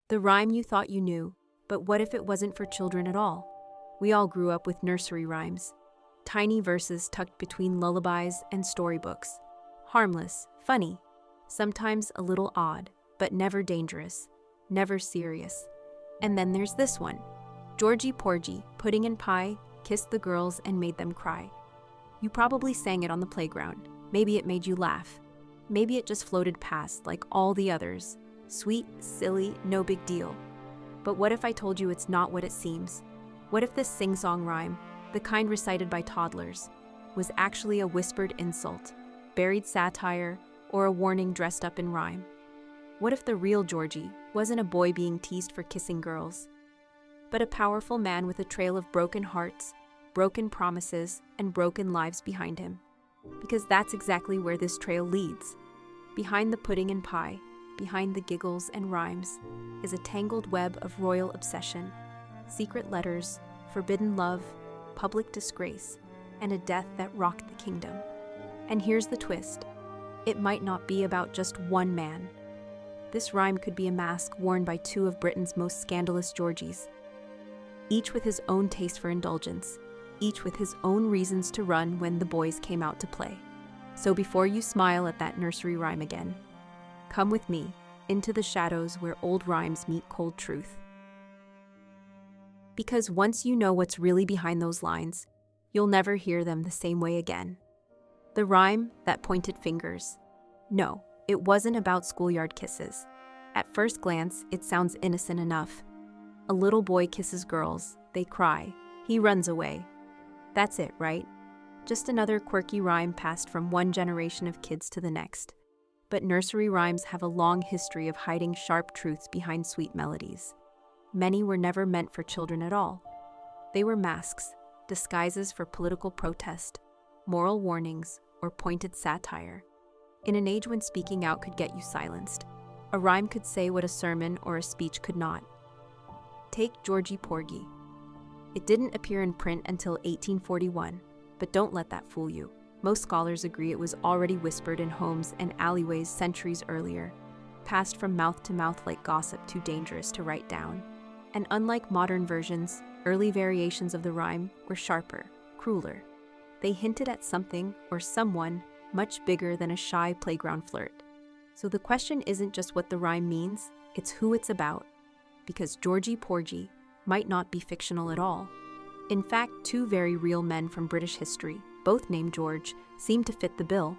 The rhyme you thought you knew, but what if it wasn't for children at all? We all grew up with nursery rhymes. Tiny verses tucked between lullabies and storybooks. Harmless, funny, sometimes a little odd, but never dangerous, never serious. And then there's this one. Georgie, Porgie, pudding and pie, kissed the girls and made them cry. You probably sang it on the playground. Maybe it made you laugh. Maybe it just floated past like all the others. Sweet, silly, no big deal. But what if I told you it's not what it seems? What if this sing-song rhyme, the kind recited by toddlers, was actually a whispered insult, buried satire, or a warning dressed up in rhyme? What if the real Georgie wasn't a boy being teased for kissing girls, but a powerful man with a trail of broken hearts, broken promises, and broken lives behind him? Because that's exactly where this trail leads. Behind the pudding and pie, behind the giggles and rhymes, is a tangled web of royal obsession, secret letters, forbidden love, public disgrace, and a death that rocked the kingdom. And here's the twist. It might not be about just one man. This rhyme could be a mask worn by two of Britain's most scandalous Georgies, each with his own taste for indulgence, each with his own reasons to run when the boys came out to play. So before you smile at that nursery rhyme again, come with me into the shadows where old rhymes meet cold truth. Because once you know what's really behind those lines, you'll never hear them the same way again. The rhyme that pointed fingers. No, it wasn't about schoolyard kisses. At first glance, it sounds innocent enough. A little boy kisses girls, they cry, he runs away. That's it, right? Just another quirky rhyme passed from one generation of kids to the next. But nursery rhymes have a long history of hiding sharp truths behind sweet melodies. Many were never meant for children at all. They were masks, disguises for political protest, moral warnings, or pointed satire. In an age when speaking out could get you silenced, a rhyme could say what a sermon or a speech could not. Take Georgie, Porgie. It didn't appear in print until 1841, but don't let that fool you. Most scholars agree it was already whispered in homes and alleyways centuries earlier, passed from mouth to mouth like gossip too dangerous to write down. And unlike modern versions, early variations of the rhyme were sharper, crueler. They hinted at something or someone much bigger than a shy playground flirt. So the question isn't just what the rhyme means, it's who it's about. Because Georgie, Porgie might not be fictional at all. In fact, two very real men from British history, both named George, seem to fit the bill.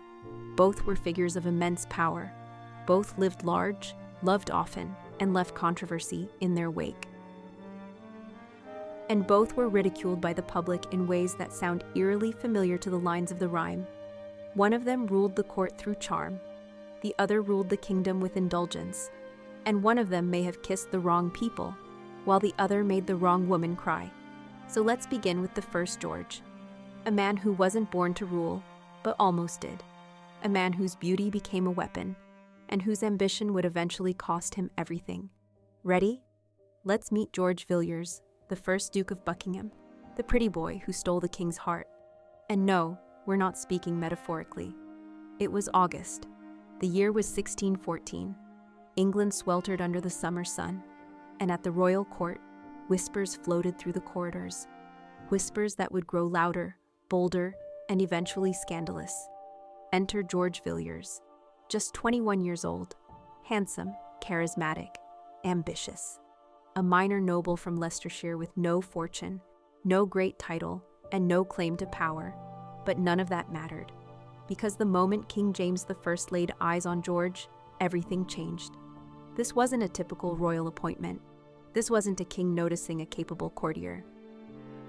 Both were figures of immense power. Both lived large, loved often, and left controversy in their wake. And both were ridiculed by the public in ways that sound eerily familiar to the lines of the rhyme. One of them ruled the court through charm. The other ruled the kingdom with indulgence. And one of them may have kissed the wrong people, while the other made the wrong woman cry. So let's begin with the first George. A man who wasn't born to rule, but almost did. A man whose beauty became a weapon, and whose ambition would eventually cost him everything. Ready? Let's meet George Villiers, the first Duke of Buckingham, the pretty boy who stole the king's heart. And no, we're not speaking metaphorically. It was August. The year was 1614. England sweltered under the summer sun, and at the royal court, whispers floated through the corridors. Whispers that would grow louder, bolder, and eventually scandalous. Enter George Villiers, just 21 years old, handsome, charismatic, ambitious. A minor noble from Leicestershire with no fortune, no great title, and no claim to power. But none of that mattered, because the moment King James I laid eyes on George, everything changed. This wasn't a typical royal appointment. This wasn't a king noticing a capable courtier.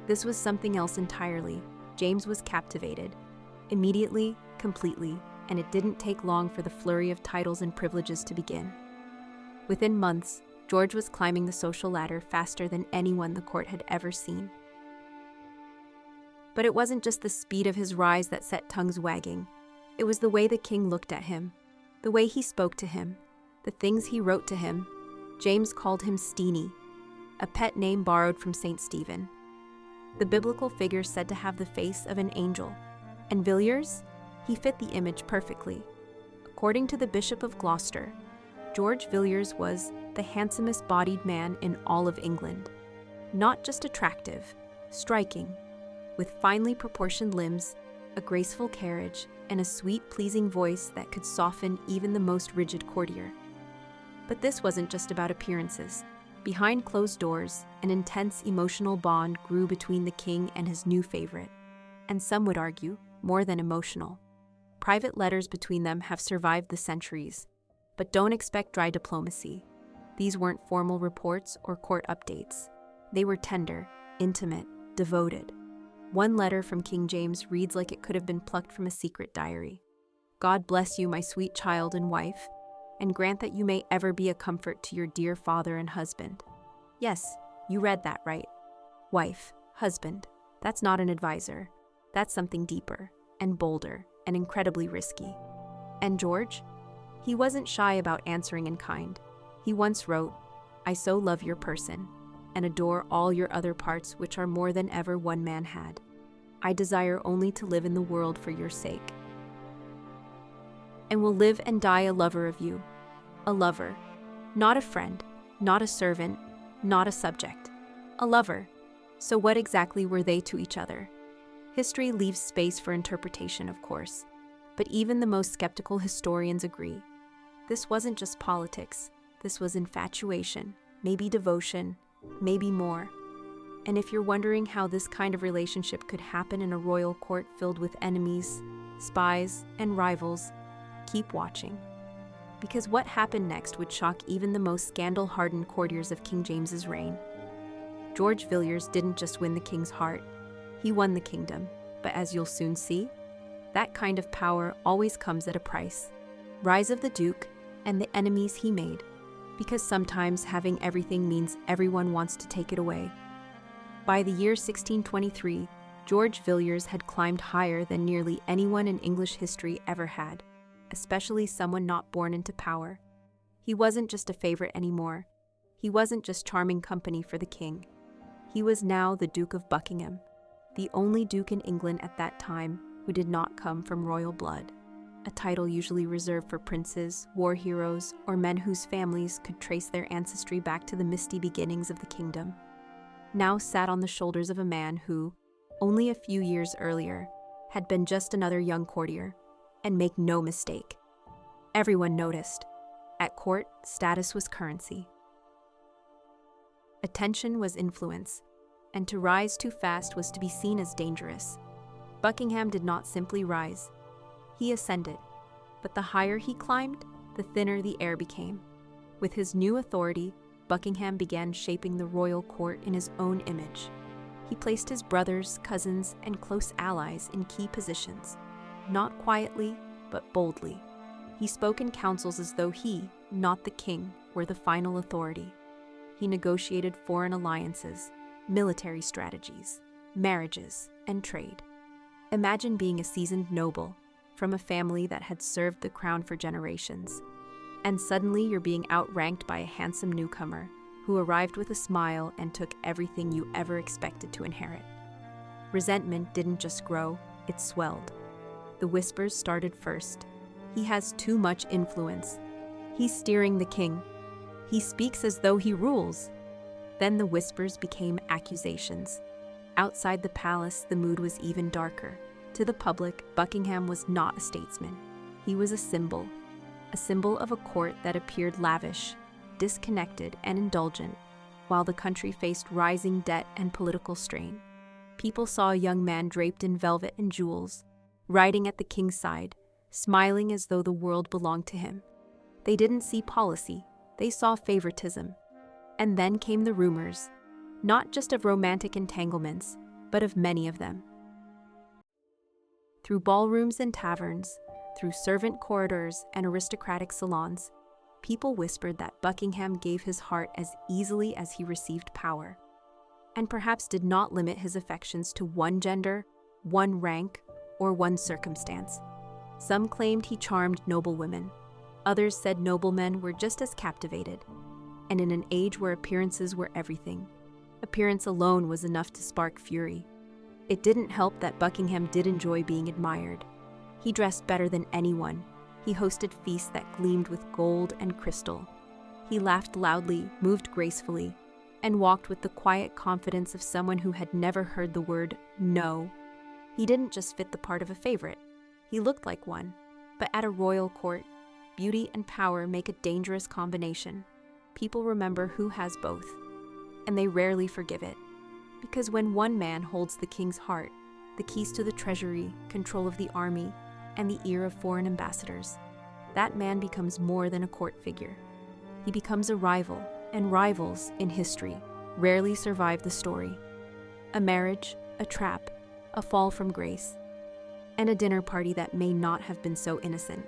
This was something else entirely. James was captivated. Immediately, completely, and it didn't take long for the flurry of titles and privileges to begin. Within months, George was climbing the social ladder faster than anyone the court had ever seen. But it wasn't just the speed of his rise that set tongues wagging. It was the way the king looked at him, the way he spoke to him, the things he wrote to him. James called him Steenie, a pet name borrowed from St. Stephen. The biblical figure said to have the face of an angel, and Villiers, he fit the image perfectly. According to the Bishop of Gloucester, George Villiers was the handsomest bodied man in all of England. Not just attractive, striking, with finely proportioned limbs, a graceful carriage, and a sweet, pleasing voice that could soften even the most rigid courtier. But this wasn't just about appearances. Behind closed doors, an intense emotional bond grew between the king and his new favorite, and some would argue, more than emotional. Private letters between them have survived the centuries, but don't expect dry diplomacy. These weren't formal reports or court updates. They were tender, intimate, devoted. One letter from King James reads like it could have been plucked from a secret diary. God bless you, my sweet child and wife, and grant that you may ever be a comfort to your dear father and husband. Yes, you read that right. Wife, husband, that's not an advisor. That's something deeper and bolder and incredibly risky. And George? He wasn't shy about answering in kind. He once wrote, I so love your person, and adore all your other parts which are more than ever one man had. I desire only to live in the world for your sake. And will live and die a lover of you. A lover, not a friend, not a servant, not a subject. A lover. So what exactly were they to each other? History leaves space for interpretation, of course, but even the most skeptical historians agree. This wasn't just politics. This was infatuation, maybe devotion, maybe more. And if you're wondering how this kind of relationship could happen in a royal court filled with enemies, spies, and rivals, keep watching. Because what happened next would shock even the most scandal-hardened courtiers of King James's reign. George Villiers didn't just win the king's heart, he won the kingdom. But as you'll soon see, that kind of power always comes at a price. Rise of the Duke and the enemies he made. Because sometimes having everything means everyone wants to take it away. By the year 1623, George Villiers had climbed higher than nearly anyone in English history ever had, especially someone not born into power. He wasn't just a favorite anymore. He wasn't just charming company for the king. He was now the Duke of Buckingham, the only duke in England at that time who did not come from royal blood, a title usually reserved for princes, war heroes, or men whose families could trace their ancestry back to the misty beginnings of the kingdom. Now sat on the shoulders of a man who, only a few years earlier, had been just another young courtier. And make no mistake, everyone noticed. At court, status was currency. Attention was influence, and to rise too fast was to be seen as dangerous. Buckingham did not simply rise. He ascended, but the higher he climbed, the thinner the air became. With his new authority, Buckingham began shaping the royal court in his own image. He placed his brothers, cousins, and close allies in key positions. Not quietly, but boldly. He spoke in councils as though he, not the king, were the final authority. He negotiated foreign alliances, military strategies, marriages, and trade. Imagine being a seasoned noble from a family that had served the crown for generations, and suddenly you're being outranked by a handsome newcomer who arrived with a smile and took everything you ever expected to inherit. Resentment didn't just grow, it swelled. The whispers started first. He has too much influence. He's steering the king. He speaks as though he rules. Then the whispers became accusations. Outside the palace, the mood was even darker. To the public, Buckingham was not a statesman. He was a symbol of a court that appeared lavish, disconnected, and indulgent, while the country faced rising debt and political strain. People saw a young man draped in velvet and jewels, riding at the king's side, smiling as though the world belonged to him. They didn't see policy, they saw favoritism. And then came the rumors, not just of romantic entanglements, but of many of them. Through ballrooms and taverns, through servant corridors and aristocratic salons, people whispered that Buckingham gave his heart as easily as he received power, and perhaps did not limit his affections to one gender, one rank, or one circumstance. Some claimed he charmed noble women. Others said noblemen were just as captivated. And in an age where appearances were everything, appearance alone was enough to spark fury. It didn't help that Buckingham did enjoy being admired. He dressed better than anyone. He hosted feasts that gleamed with gold and crystal. He laughed loudly, moved gracefully, and walked with the quiet confidence of someone who had never heard the word no. He didn't just fit the part of a favorite. He looked like one. But at a royal court, beauty and power make a dangerous combination. People remember who has both, and they rarely forgive it. Because when one man holds the king's heart, the keys to the treasury, control of the army, and the ear of foreign ambassadors, that man becomes more than a court figure. He becomes a rival, and rivals, in history, rarely survive the story. A marriage, a trap, a fall from grace, and a dinner party that may not have been so innocent.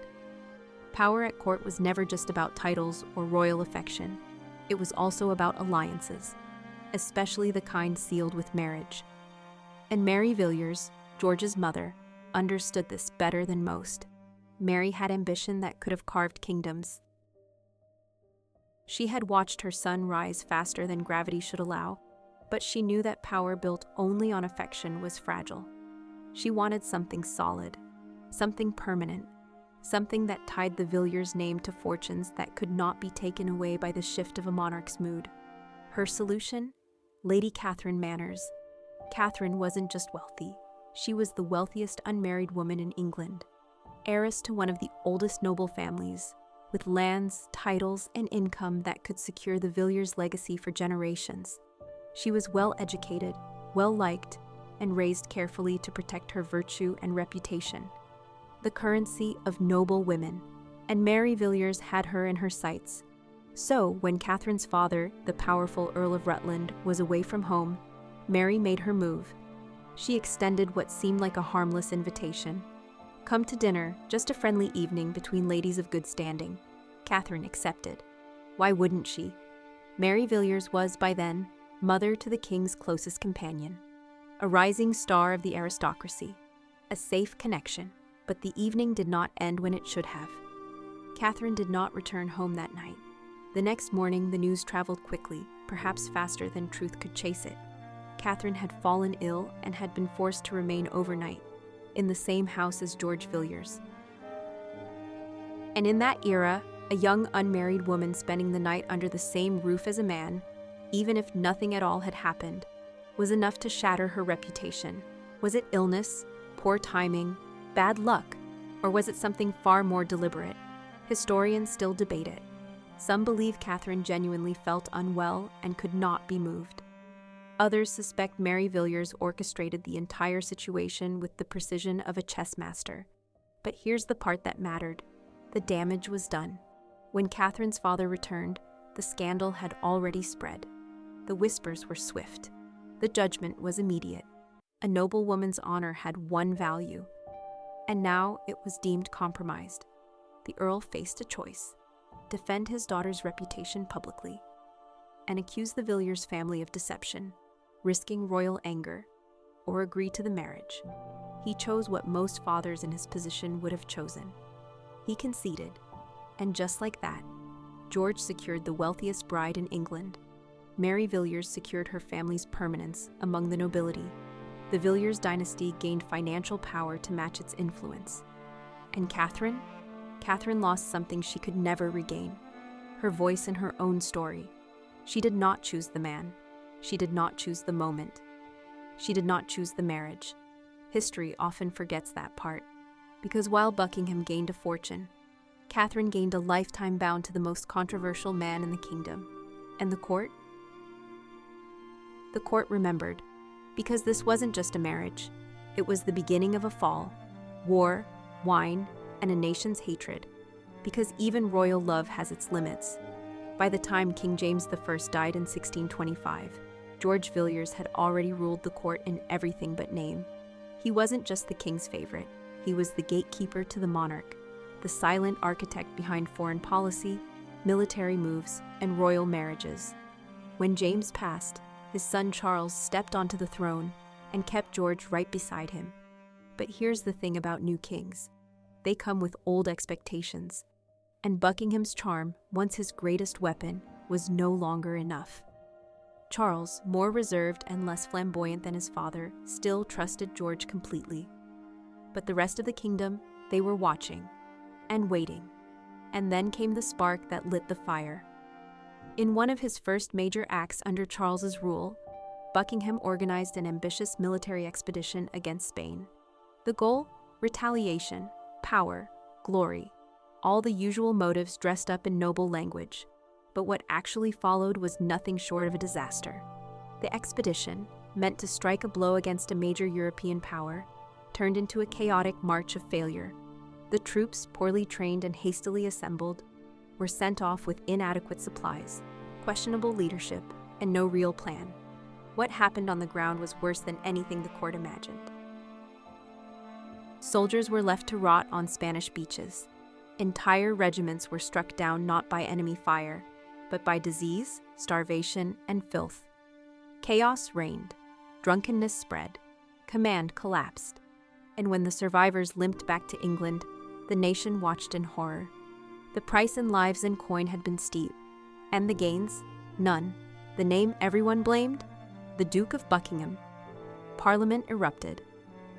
Power at court was never just about titles or royal affection. It was also about alliances, especially the kind sealed with marriage. And Mary Villiers, George's mother, understood this better than most. Mary had ambition that could have carved kingdoms. She had watched her son rise faster than gravity should allow, but she knew that power built only on affection was fragile. She wanted something solid, something permanent, something that tied the Villiers' name to fortunes that could not be taken away by the shift of a monarch's mood. Her solution? Lady Catherine Manners. Catherine wasn't just wealthy. She was the wealthiest unmarried woman in England, heiress to one of the oldest noble families, with lands, titles, and income that could secure the Villiers' legacy for generations. She was well-educated, well-liked, and raised carefully to protect her virtue and reputation, the currency of noble women, and Mary Villiers had her in her sights. So, when Catherine's father, the powerful Earl of Rutland, was away from home, Mary made her move. She extended what seemed like a harmless invitation. Come to dinner, just a friendly evening between ladies of good standing. Catherine accepted. Why wouldn't she? Mary Villiers was, by then, mother to the king's closest companion, a rising star of the aristocracy, a safe connection. But the evening did not end when it should have. Catherine did not return home that night. The next morning, the news traveled quickly, perhaps faster than truth could chase it. Catherine had fallen ill and had been forced to remain overnight, in the same house as George Villiers. And in that era, a young unmarried woman spending the night under the same roof as a man, even if nothing at all had happened, was enough to shatter her reputation. Was it illness, poor timing, bad luck, or was it something far more deliberate? Historians still debate it. Some believe Catherine genuinely felt unwell and could not be moved. Others suspect Mary Villiers orchestrated the entire situation with the precision of a chess master. But here's the part that mattered. The damage was done. When Catherine's father returned, the scandal had already spread. The whispers were swift. The judgment was immediate. A noble woman's honor had one value, and now it was deemed compromised. The Earl faced a choice: defend his daughter's reputation publicly, and accuse the Villiers family of deception, risking royal anger, or agree to the marriage. He chose what most fathers in his position would have chosen. He conceded, and just like that, George secured the wealthiest bride in England. Mary Villiers secured her family's permanence among the nobility. The Villiers dynasty gained financial power to match its influence. And Catherine? Catherine lost something she could never regain: her voice in her own story. She did not choose the man. She did not choose the moment. She did not choose the marriage. History often forgets that part, because while Buckingham gained a fortune, Catherine gained a lifetime bound to the most controversial man in the kingdom. And the court? The court remembered, because this wasn't just a marriage. It was the beginning of a fall, war, wine, and a nation's hatred, because even royal love has its limits. By the time King James I died in 1625, George Villiers had already ruled the court in everything but name. He wasn't just the king's favorite, he was the gatekeeper to the monarch, the silent architect behind foreign policy, military moves, and royal marriages. When James passed, his son Charles stepped onto the throne and kept George right beside him. But here's the thing about new kings: they come with old expectations, and Buckingham's charm, once his greatest weapon, was no longer enough. Charles, more reserved and less flamboyant than his father, still trusted George completely. But the rest of the kingdom, they were watching and waiting. And then came the spark that lit the fire. In one of his first major acts under Charles's rule, Buckingham organized an ambitious military expedition against Spain. The goal? Retaliation, power, glory, all the usual motives dressed up in noble language. But what actually followed was nothing short of a disaster. The expedition, meant to strike a blow against a major European power, turned into a chaotic march of failure. The troops, poorly trained and hastily assembled, were sent off with inadequate supplies, questionable leadership, and no real plan. What happened on the ground was worse than anything the court imagined. Soldiers were left to rot on Spanish beaches. Entire regiments were struck down not by enemy fire, but by disease, starvation, and filth. Chaos reigned, drunkenness spread, command collapsed, and when the survivors limped back to England, the nation watched in horror. The price in lives and coin had been steep, and the gains? None. The name everyone blamed? The Duke of Buckingham. Parliament erupted.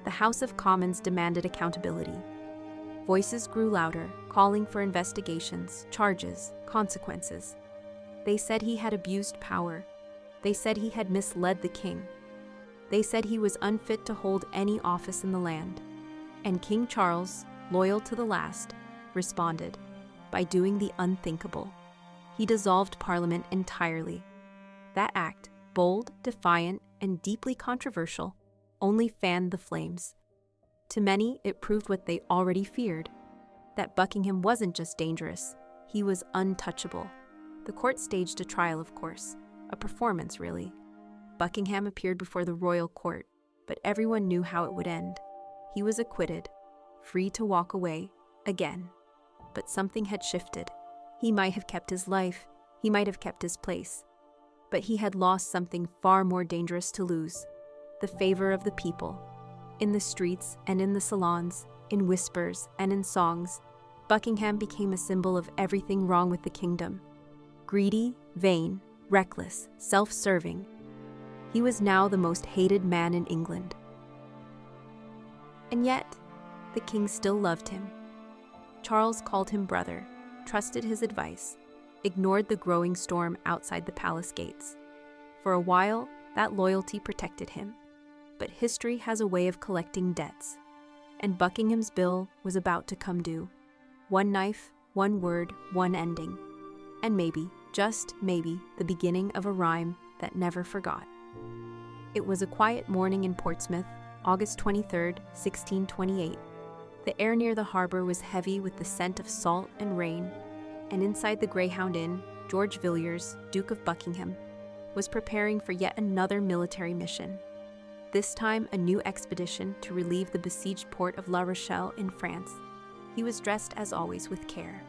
The House of Commons demanded accountability. Voices grew louder, calling for investigations, charges, consequences. They said he had abused power. They said he had misled the king. They said he was unfit to hold any office in the land. And King Charles, loyal to the last, responded by doing the unthinkable. He dissolved Parliament entirely. That act, bold, defiant, and deeply controversial, only fanned the flames. To many, it proved what they already feared, that Buckingham wasn't just dangerous, he was untouchable. The court staged a trial, of course, a performance, really. Buckingham appeared before the royal court, but everyone knew how it would end. He was acquitted, free to walk away, again. But something had shifted. He might have kept his life, he might have kept his place, but he had lost something far more dangerous to lose: the favor of the people. In the streets and in the salons, in whispers and in songs, Buckingham became a symbol of everything wrong with the kingdom. Greedy, vain, reckless, self-serving. He was now the most hated man in England. And yet, the king still loved him. Charles called him brother, trusted his advice, ignored the growing storm outside the palace gates. For a while, that loyalty protected him. But history has a way of collecting debts, and Buckingham's bill was about to come due. One knife, one word, one ending. And maybe, just maybe, the beginning of a rhyme that never forgot. It was a quiet morning in Portsmouth, August 23, 1628. The air near the harbor was heavy with the scent of salt and rain, and inside the Greyhound Inn, George Villiers, Duke of Buckingham, was preparing for yet another military mission. This time a new expedition to relieve the besieged port of La Rochelle in France. He was dressed as always with care.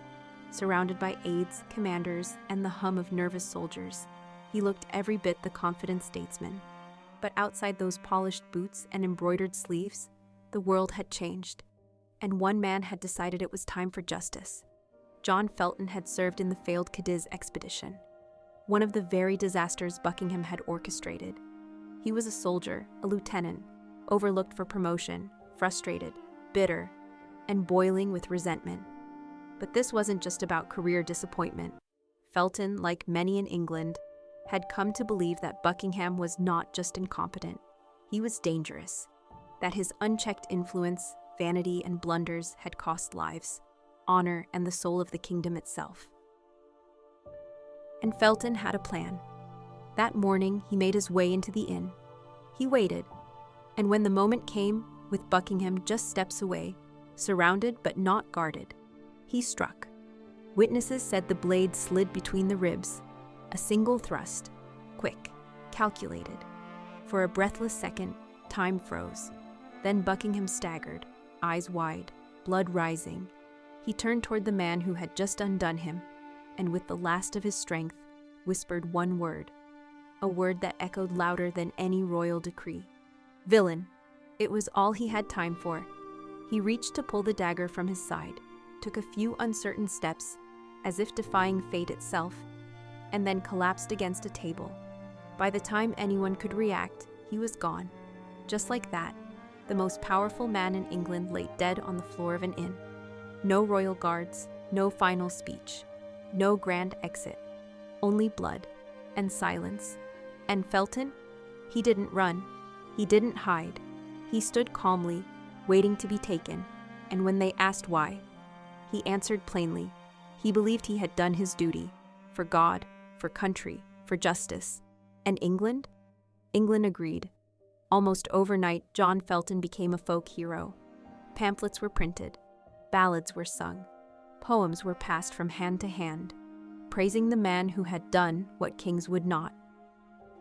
Surrounded by aides, commanders, and the hum of nervous soldiers, he looked every bit the confident statesman. But outside those polished boots and embroidered sleeves, the world had changed, and one man had decided it was time for justice. John Felton had served in the failed Cadiz expedition, one of the very disasters Buckingham had orchestrated. He was a soldier, a lieutenant, overlooked for promotion, frustrated, bitter, and boiling with resentment. But this wasn't just about career disappointment. Felton, like many in England, had come to believe that Buckingham was not just incompetent, he was dangerous, that his unchecked influence, vanity, and blunders had cost lives, honor, and the soul of the kingdom itself. And Felton had a plan. That morning, he made his way into the inn. He waited, and when the moment came, with Buckingham just steps away, surrounded but not guarded, he struck. Witnesses said the blade slid between the ribs, a single thrust, quick, calculated. For a breathless second, time froze. Then Buckingham staggered, eyes wide, blood rising. He turned toward the man who had just undone him, and with the last of his strength, whispered one word, a word that echoed louder than any royal decree. Villain! It was all he had time for. He reached to pull the dagger from his side, took a few uncertain steps, as if defying fate itself, and then collapsed against a table. By the time anyone could react, he was gone. Just like that, the most powerful man in England lay dead on the floor of an inn. No royal guards, no final speech, no grand exit. only blood and silence. And Felton? He didn't run. He didn't hide. He stood calmly, waiting to be taken, and when they asked why, he answered plainly. He believed he had done his duty, for God, for country, for justice. And England? England agreed. Almost overnight, John Felton became a folk hero. Pamphlets were printed, ballads were sung, poems were passed from hand to hand, praising the man who had done what kings would not.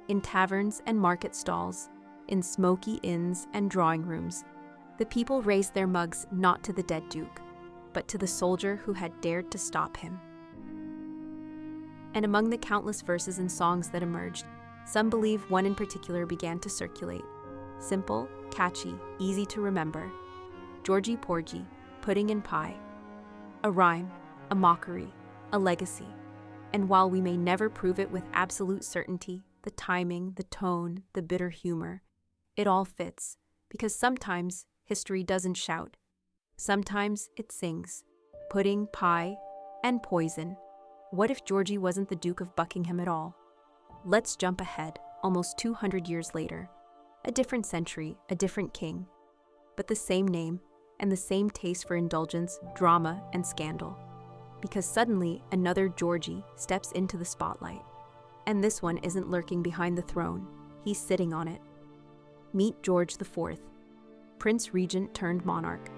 In taverns and market stalls, in smoky inns and drawing rooms, the people raised their mugs not to the dead duke, but to the soldier who had dared to stop him. And among the countless verses and songs that emerged, some believe one in particular began to circulate. Simple, catchy, easy to remember. Georgie, Porgie, pudding and pie. A rhyme, a mockery, a legacy. And while we may never prove it with absolute certainty, the timing, the tone, the bitter humor, it all fits, because sometimes history doesn't shout. Sometimes it sings. Pudding, pie, and poison. What if Georgie wasn't the Duke of Buckingham at all? Let's jump ahead, almost 200 years later. A different century, a different king, but the same name and the same taste for indulgence, drama, and scandal. Because suddenly, another Georgie steps into the spotlight. And this one isn't lurking behind the throne, he's sitting on it. Meet George IV, Prince Regent turned monarch,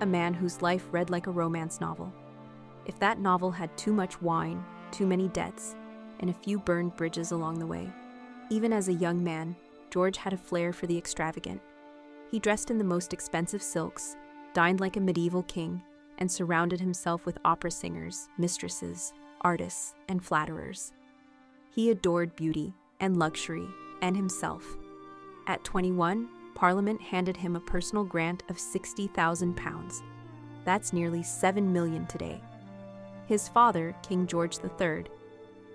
a man whose life read like a romance novel. If that novel had too much wine, too many debts, and a few burned bridges along the way. Even as a young man, George had a flair for the extravagant. He dressed in the most expensive silks, dined like a medieval king, and surrounded himself with opera singers, mistresses, artists, and flatterers. He adored beauty and luxury and himself. At 21, Parliament handed him a personal grant of £60,000. That's nearly $7 million today. His father, King George III,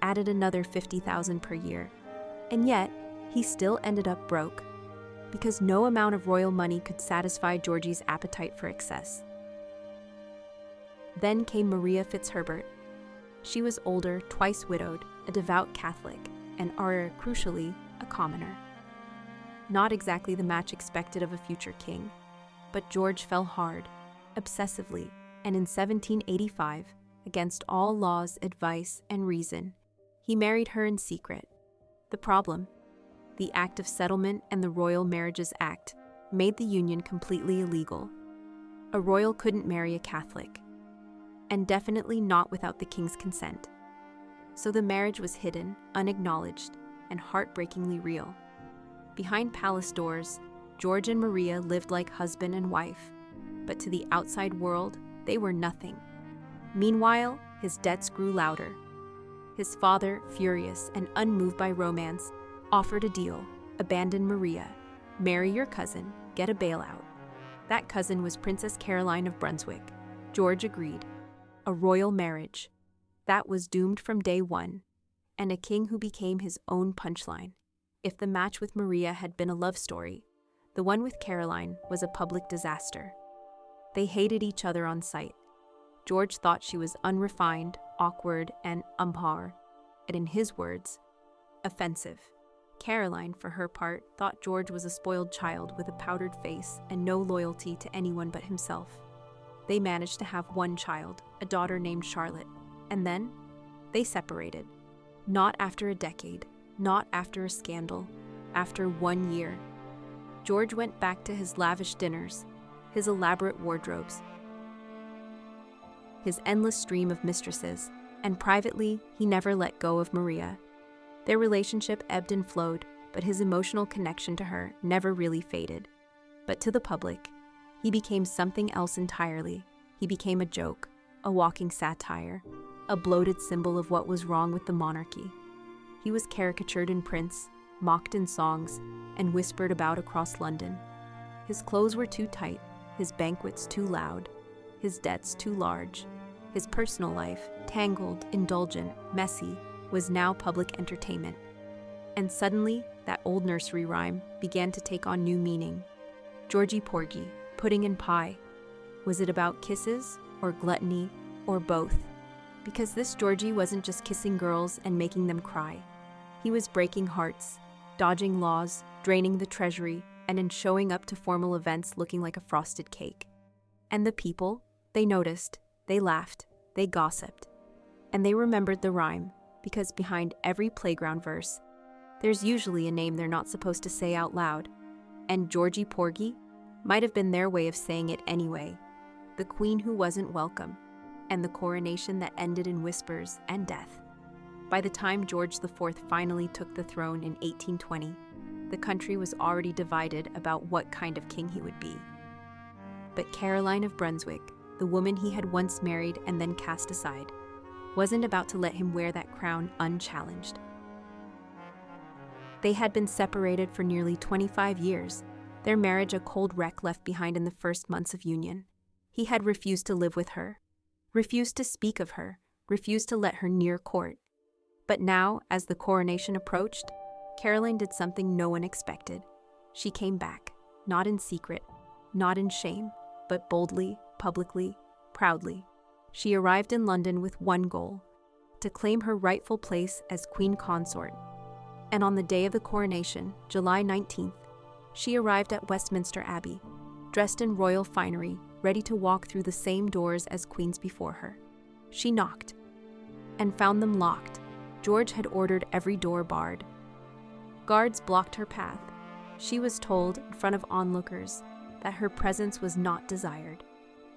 added another $50,000 per year, and yet he still ended up broke, because no amount of royal money could satisfy Georgie's appetite for excess. Then came Maria Fitzherbert. She was older, twice widowed, a devout Catholic, and crucially, a commoner. Not exactly the match expected of a future king, but George fell hard, obsessively, and in 1785, against all laws, advice, and reason, he married her in secret. The problem? The Act of Settlement and the Royal Marriages Act made the union completely illegal. A royal couldn't marry a Catholic, and definitely not without the king's consent. So the marriage was hidden, unacknowledged, and heartbreakingly real. Behind palace doors, George and Maria lived like husband and wife, but to the outside world, they were nothing. Meanwhile, his debts grew louder. His father, furious and unmoved by romance, offered a deal: abandon Maria, marry your cousin, get a bailout. That cousin was Princess Caroline of Brunswick. George agreed. A royal marriage. That was doomed from day one, and a king who became his own punchline. If the match with Maria had been a love story, the one with Caroline was a public disaster. They hated each other on sight. George thought she was unrefined, awkward, and and in his words, offensive. Caroline, for her part, thought George was a spoiled child with a powdered face and no loyalty to anyone but himself. They managed to have one child, a daughter named Charlotte, and then they separated. Not after a decade, not after a scandal, after 1 year. George went back to his lavish dinners, his elaborate wardrobes, his endless stream of mistresses, and privately, he never let go of Maria. Their relationship ebbed and flowed, but his emotional connection to her never really faded. But to the public, he became something else entirely. He became a joke, a walking satire, a bloated symbol of what was wrong with the monarchy. He was caricatured in prints, mocked in songs, and whispered about across London. His clothes were too tight, his banquets too loud, his debts too large. His personal life, tangled, indulgent, messy, was now public entertainment. And suddenly, that old nursery rhyme began to take on new meaning. Georgie, Porgie, pudding and pie. Was it about kisses, or gluttony, or both? Because this Georgie wasn't just kissing girls and making them cry. He was breaking hearts, dodging laws, draining the treasury, and in showing up to formal events looking like a frosted cake. And the people, they noticed, they laughed, they gossiped. And they remembered the rhyme, because behind every playground verse, there's usually a name they're not supposed to say out loud. And Georgie Porgie might have been their way of saying it anyway. The queen who wasn't welcome, and the coronation that ended in whispers and death. By the time George IV finally took the throne in 1820, the country was already divided about what kind of king he would be. But Caroline of Brunswick, the woman he had once married and then cast aside, wasn't about to let him wear that crown unchallenged. They had been separated for nearly 25 years, their marriage a cold wreck left behind in the first months of union. He had refused to live with her, refused to speak of her, refused to let her near court. But now, as the coronation approached, Caroline did something no one expected. She came back, not in secret, not in shame, but boldly, publicly, proudly. She arrived in London with one goal: to claim her rightful place as queen consort. And on the day of the coronation, July 19th, she arrived at Westminster Abbey, dressed in royal finery, ready to walk through the same doors as queens before her. She knocked, and found them locked. George had ordered every door barred. Guards blocked her path. She was told, in front of onlookers, that her presence was not desired,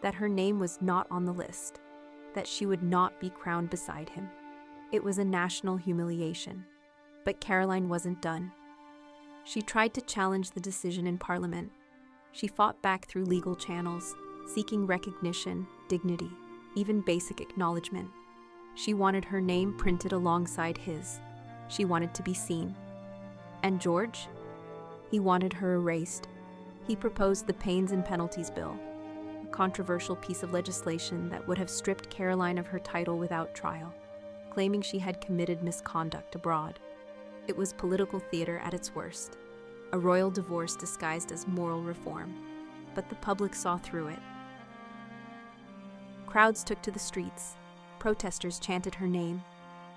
that her name was not on the list, that she would not be crowned beside him. It was a national humiliation. But Caroline wasn't done. She tried to challenge the decision in Parliament. She fought back through legal channels, seeking recognition, dignity, even basic acknowledgement. She wanted her name printed alongside his. She wanted to be seen. And George? He wanted her erased. He proposed the Pains and Penalties Bill, a controversial piece of legislation that would have stripped Caroline of her title without trial, claiming she had committed misconduct abroad. It was political theater at its worst, a royal divorce disguised as moral reform, but the public saw through it. Crowds took to the streets. Protesters chanted her name.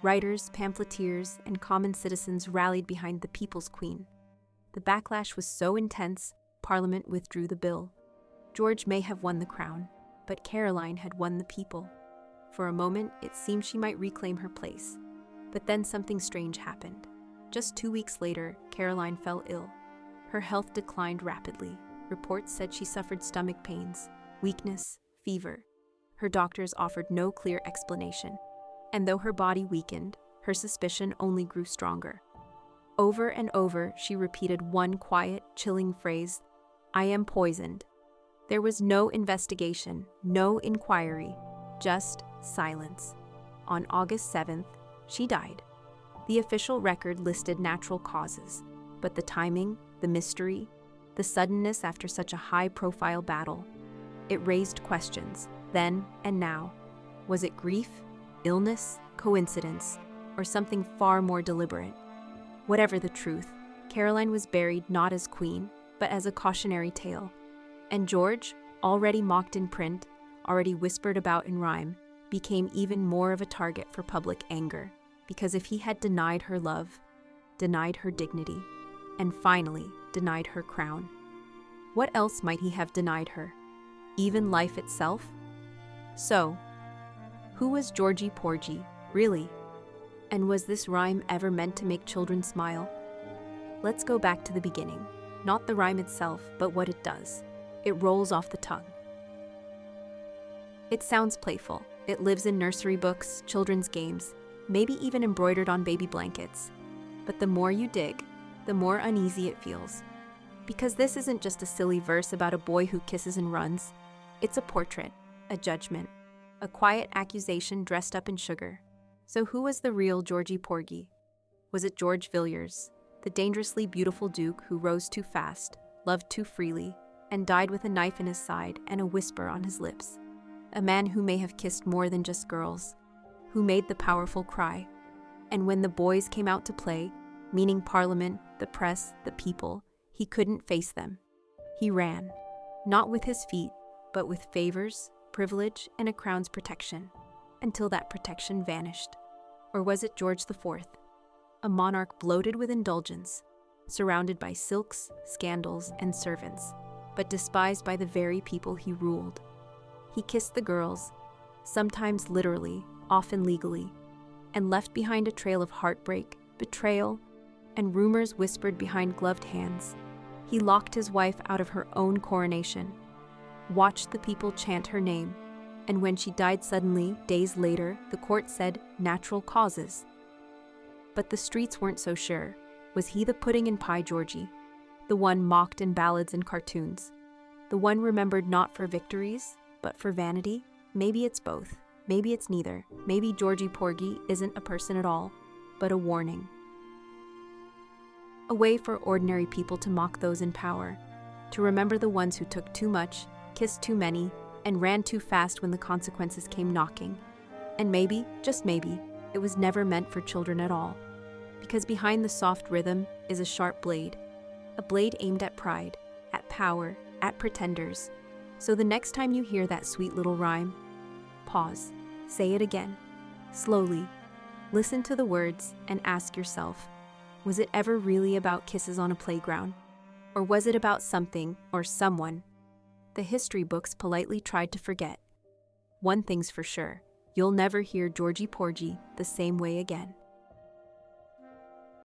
Writers, pamphleteers, and common citizens rallied behind the people's queen. The backlash was so intense, Parliament withdrew the bill. George may have won the crown, but Caroline had won the people. For a moment, it seemed she might reclaim her place. But then something strange happened. Just 2 weeks later, Caroline fell ill. Her health declined rapidly. Reports said she suffered stomach pains, weakness, fever. Her doctors offered no clear explanation. And though her body weakened, her suspicion only grew stronger. Over and over, she repeated one quiet, chilling phrase: "I am poisoned." There was no investigation, no inquiry, just silence. On August 7th, she died. The official record listed natural causes, but the timing, the mystery, the suddenness after such a high-profile battle, it raised questions, then and now. Was it grief, illness, coincidence, or something far more deliberate? Whatever the truth, Caroline was buried not as queen, but as a cautionary tale. And George, already mocked in print, already whispered about in rhyme, became even more of a target for public anger. Because if he had denied her love, denied her dignity, and finally denied her crown, what else might he have denied her? Even life itself? So, who was Georgie Porgie, really? And was this rhyme ever meant to make children smile? Let's go back to the beginning. Not the rhyme itself, but what it does. It rolls off the tongue. It sounds playful. It lives in nursery books, children's games, maybe even embroidered on baby blankets. But the more you dig, the more uneasy it feels. Because this isn't just a silly verse about a boy who kisses and runs. It's a portrait, a judgment, a quiet accusation dressed up in sugar. So who was the real Georgie Porgie? Was it George Villiers, the dangerously beautiful duke who rose too fast, loved too freely, and died with a knife in his side and a whisper on his lips? A man who may have kissed more than just girls, who made the powerful cry. And when the boys came out to play, meaning Parliament, the press, the people, he couldn't face them. He ran, not with his feet, but with favors, privilege, and a crown's protection. until that protection vanished. Or was it George IV, a monarch bloated with indulgence, surrounded by silks, scandals, and servants, but despised by the very people he ruled? He kissed the girls, sometimes literally, often legally, and left behind a trail of heartbreak, betrayal, and rumors whispered behind gloved hands. He locked his wife out of her own coronation, watched the people chant her name, and when she died suddenly, days later, the court said natural causes. But the streets weren't so sure. Was he the pudding and pie Georgie, the one mocked in ballads and cartoons, the one remembered not for victories, but for vanity? Maybe it's both. Maybe it's neither. Maybe Georgie Porgie isn't a person at all, but a warning. A way for ordinary people to mock those in power, to remember the ones who took too much, kissed too many, and ran too fast when the consequences came knocking. And maybe, just maybe, it was never meant for children at all. Because behind the soft rhythm is a sharp blade, a blade aimed at pride, at power, at pretenders. So the next time you hear that sweet little rhyme, pause, say it again, slowly, listen to the words and ask yourself, was it ever really about kisses on a playground? Or was it about something or someone the history books politely tried to forget? One thing's for sure, you'll never hear Georgie Porgie the same way again.